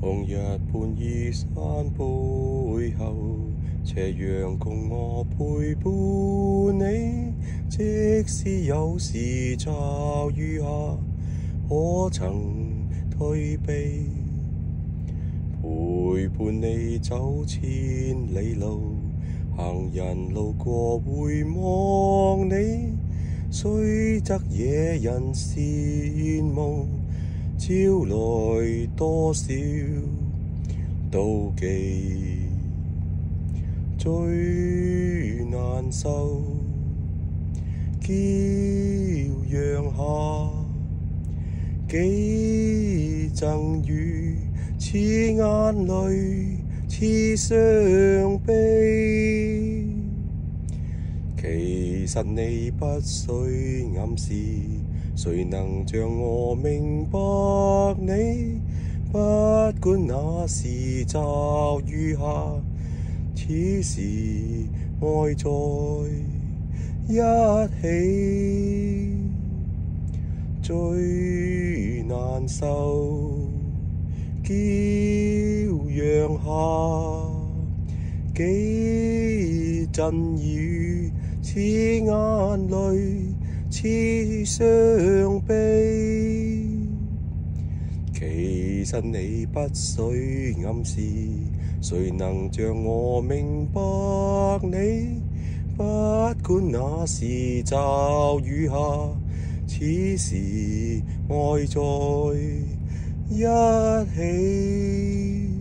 紅日伴依山背後，斜陽共我陪伴你。即使有時驟雨下，可曾退避？陪伴你走千里路，行人路過會望你，雖則惹人羨慕，招來多少妒忌。最難受驕陽下，幾陣雨，似眼淚，似傷悲。其實你不需暗示，誰能像我明白你？不管那時驟雨下，此時愛在一起。最難受驕陽下，幾陣雨，似眼淚，似傷悲。其實你不需暗示，誰能像我明白你？不管那時驟雨下，此時愛在一起。